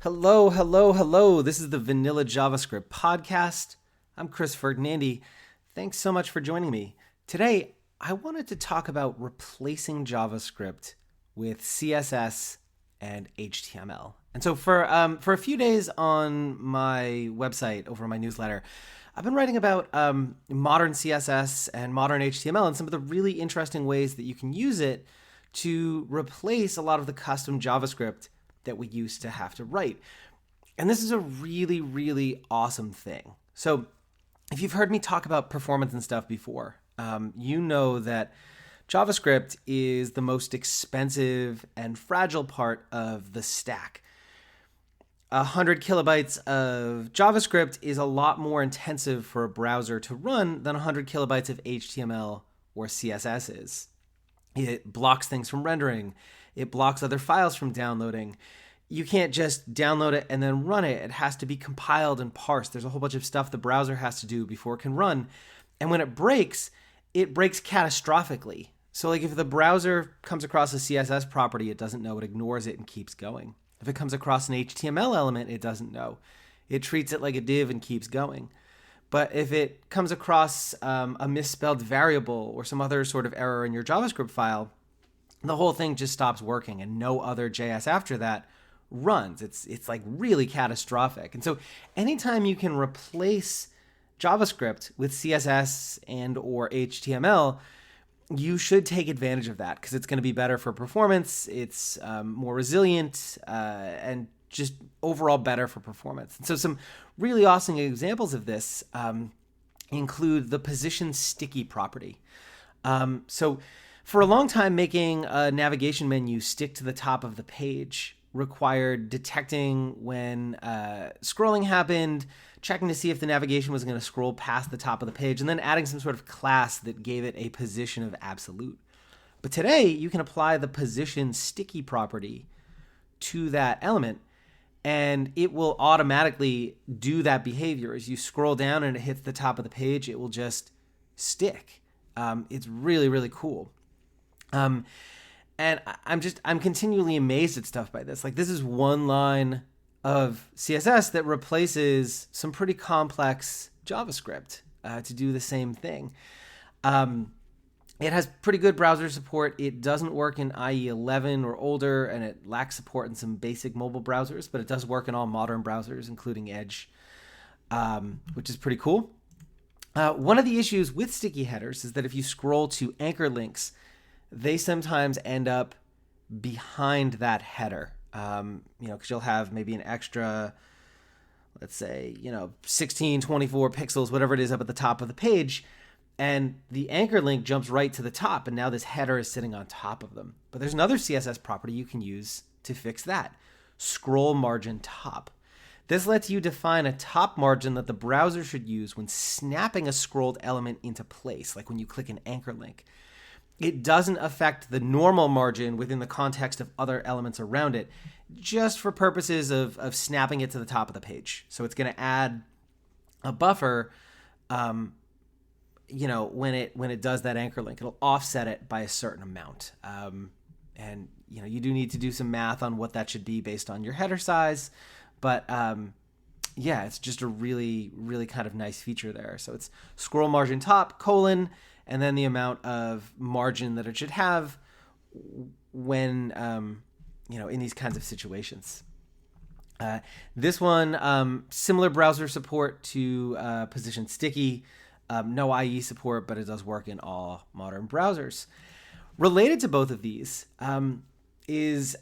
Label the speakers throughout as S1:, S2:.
S1: Hello, hello, hello. This is the Vanilla JavaScript podcast. I'm Chris Ferdinandi. Thanks so much for joining me. Today, I wanted to talk about replacing JavaScript with CSS and HTML. And so for a few days on my website, over my newsletter, I've been writing about modern CSS and modern HTML and some of the really interesting ways that you can use it to replace a lot of the custom JavaScript that we used to have to write. And this is a really, really awesome thing. So if you've heard me talk about performance and stuff before, you know that JavaScript is the most expensive and fragile part of the stack. 100 kilobytes of JavaScript is a lot more intensive for a browser to run than 100 kilobytes of HTML or CSS is. It blocks things from rendering. It blocks other files from downloading. You can't just download it and then run it. It has to be compiled and parsed. There's a whole bunch of stuff the browser has to do before it can run. And when it breaks catastrophically. So like if the browser comes across a CSS property, it doesn't know, it ignores it and keeps going. If it comes across an HTML element, it doesn't know. It treats it like a div and keeps going. But if it comes across a misspelled variable or some other sort of error in your JavaScript file, the whole thing just stops working and no other JS after that runs. It's like really catastrophic. And so anytime you can replace JavaScript with CSS and or HTML, you should take advantage of that because it's going to be better for performance. It's more resilient and just overall better for performance. And so some really awesome examples of this include the position sticky property. So for a long time, making a navigation menu stick to the top of the page required detecting when scrolling happened, checking to see if the navigation was going to scroll past the top of the page, and then adding some sort of class that gave it a position of absolute. But today, you can apply the position sticky property to that element, and it will automatically do that behavior. As you scroll down and it hits the top of the page, it will just stick. It's really, really cool. And I'm continually amazed at stuff by this. Like this is one line of CSS that replaces some pretty complex JavaScript to do the same thing. It has pretty good browser support. It doesn't work in IE 11 or older, and it lacks support in some basic mobile browsers, but it does work in all modern browsers, including Edge, which is pretty cool. One of the issues with sticky headers is that if you scroll to anchor links, they sometimes end up behind that header, because you'll have maybe an extra, let's say, 16, 24 pixels, whatever it is up at the top of the page, and the anchor link jumps right to the top, and now this header is sitting on top of them. But there's another CSS property you can use to fix that, scroll margin top. This lets you define a top margin that the browser should use when snapping a scrolled element into place, like when you click an anchor link. It doesn't affect the normal margin within the context of other elements around it, just for purposes of snapping it to the top of the page. So it's going to add a buffer, when it does that anchor link. It'll offset it by a certain amount. And you do need to do some math on what that should be based on your header size. But it's just a really, really kind of nice feature there. So it's scroll margin top, colon, and then the amount of margin that it should have when, in these kinds of situations. This one, similar browser support to position sticky, no IE support, but it does work in all modern browsers. Related to both of these is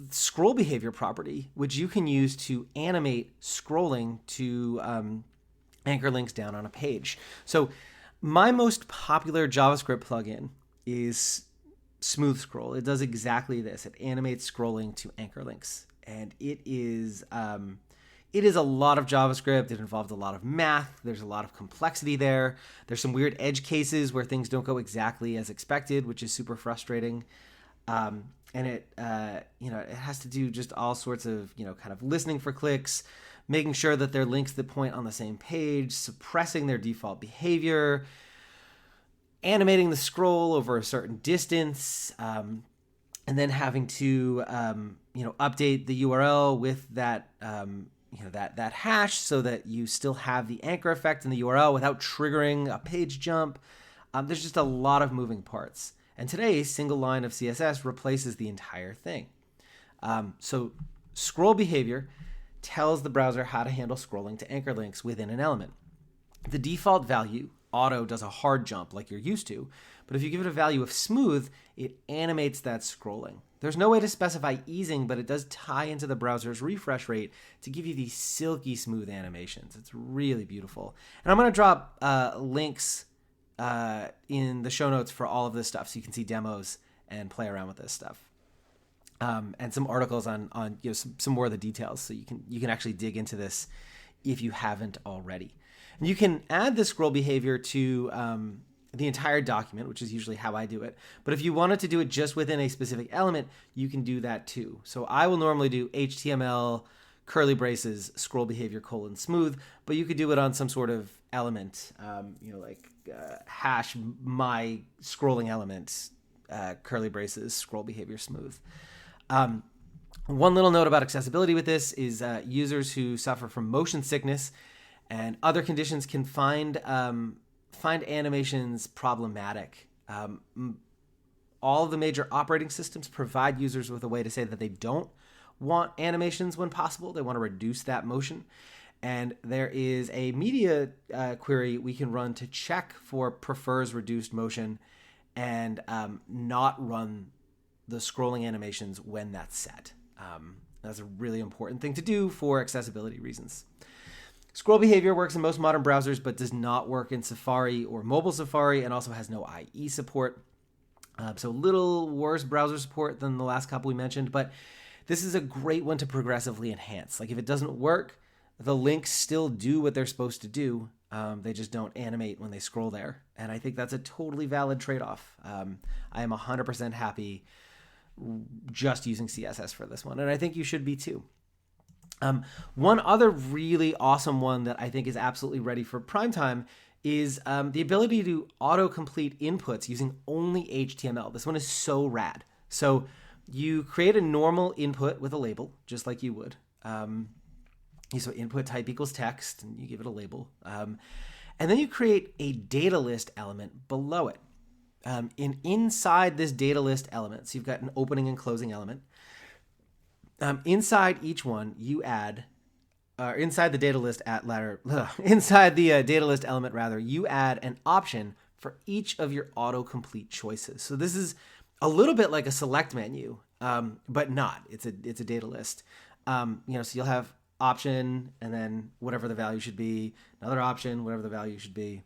S1: scroll behavior property, which you can use to animate scrolling to anchor links down on a page. So my most popular JavaScript plugin is Smooth Scroll. It does exactly this. It animates scrolling to anchor links. And it is a lot of JavaScript. It involves a lot of math. There's a lot of complexity there. There's some weird edge cases where things don't go exactly as expected, which is super frustrating. And it has to do just all sorts of, kind of listening for clicks, making sure that they're links that point on the same page, suppressing their default behavior, animating the scroll over a certain distance, and then having to, update the URL with that that hash so that you still have the anchor effect in the URL without triggering a page jump. There's just a lot of moving parts. And today, a single line of CSS replaces the entire thing. So scroll behavior tells the browser how to handle scrolling to anchor links within an element. The default value, auto, does a hard jump like you're used to, but if you give it a value of smooth, it animates that scrolling. There's no way to specify easing, but it does tie into the browser's refresh rate to give you these silky smooth animations. It's really beautiful. And I'm going to drop links in the show notes for all of this stuff so you can see demos and play around with this stuff. And some articles on some more of the details so you can actually dig into this if you haven't already. And you can add the scroll behavior to the entire document, which is usually how I do it. But if you wanted to do it just within a specific element, you can do that too. So I will normally do HTML, curly braces, scroll behavior, smooth, but you could do it on some sort of element, hash my scrolling element, curly braces, scroll behavior, smooth. One little note about accessibility with this is users who suffer from motion sickness and other conditions can find animations problematic. All of the major operating systems provide users with a way to say that they don't want animations when possible. They want to reduce that motion. And there is a media query we can run to check for prefers reduced motion and not run the scrolling animations when that's set. That's a really important thing to do for accessibility reasons. Scroll behavior works in most modern browsers, but does not work in Safari or mobile Safari, and also has no IE support. So a little worse browser support than the last couple we mentioned, but this is a great one to progressively enhance. Like if it doesn't work, the links still do what they're supposed to do. They just don't animate when they scroll there. And I think that's a totally valid trade-off. I am 100% happy just using CSS for this one, and I think you should be too. One other really awesome one that I think is absolutely ready for prime time is the ability to autocomplete inputs using only HTML. This one is so rad. So you create a normal input with a label, just like you would. So input type equals text, and you give it a label. And then you create a data list element below it. Inside this data list element, so you've got an opening and closing element. Inside each one, you add, inside the data list data list element rather, you add an option for each of your autocomplete choices. So this is a little bit like a select menu, but not. It's a data list. So you'll have option and then whatever the value should be, another option, whatever the value should be.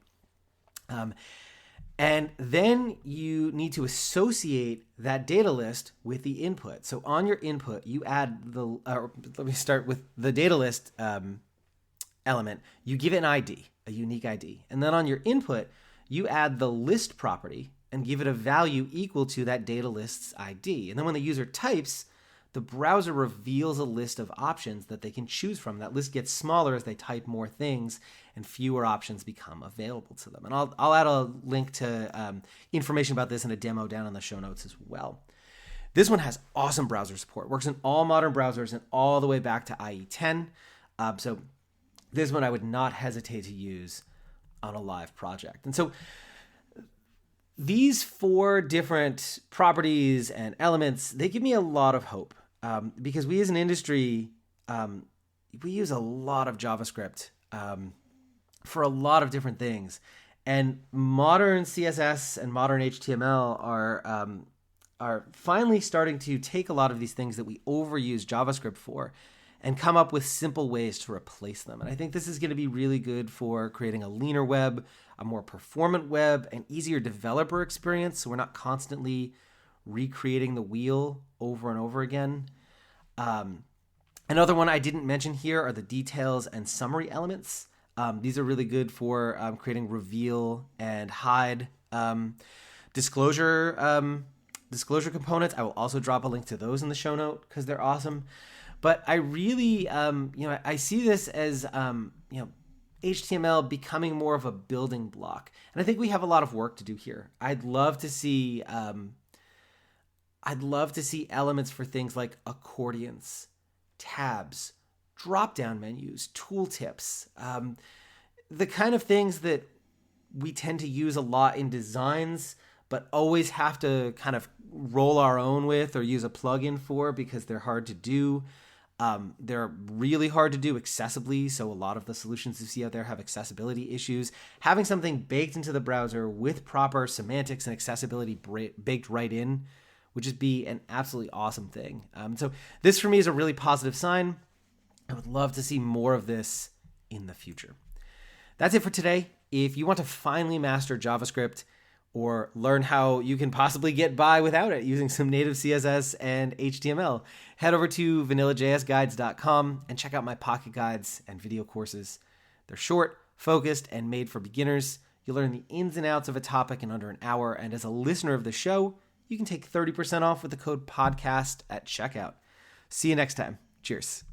S1: And then you need to associate that data list with the input. So on your input, you add let me start with the data list element. You give it an ID, a unique ID. And then on your input, you add the list property and give it a value equal to that data list's ID. And then when the user types, the browser reveals a list of options that they can choose from. That list gets smaller as they type more things, and fewer options become available to them. And I'll add a link to information about this in a demo down in the show notes as well. This one has awesome browser support. Works in all modern browsers and all the way back to IE10. So this one I would not hesitate to use on a live project. And so these 4 different properties and elements, they give me a lot of hope because we as an industry, we use a lot of JavaScript for a lot of different things. And modern CSS and modern HTML are finally starting to take a lot of these things that we overuse JavaScript for and come up with simple ways to replace them. And I think this is going to be really good for creating a leaner web, a more performant web, an easier developer experience, so we're not constantly recreating the wheel over and over again. Another one I didn't mention here are the details and summary elements. These are really good for creating reveal and hide disclosure components. I will also drop a link to those in the show note because they're awesome. But I really, I see this as, HTML becoming more of a building block. And I think we have a lot of work to do here. I'd love to see I'd love to see elements for things like accordions, tabs, drop-down menus, tooltips, the kind of things that we tend to use a lot in designs, but always have to kind of roll our own with or use a plugin for because they're hard to do. They're really hard to do accessibly, so a lot of the solutions you see out there have accessibility issues. Having something baked into the browser with proper semantics and accessibility baked right in would just be an absolutely awesome thing. So this for me is a really positive sign. I would love to see more of this in the future. That's it for today. If you want to finally master JavaScript or learn how you can possibly get by without it using some native CSS and HTML, head over to vanillajsguides.com and check out my pocket guides and video courses. They're short, focused, and made for beginners. You'll learn the ins and outs of a topic in under an hour, and as a listener of the show, you can take 30% off with the code PODCAST at checkout. See you next time. Cheers.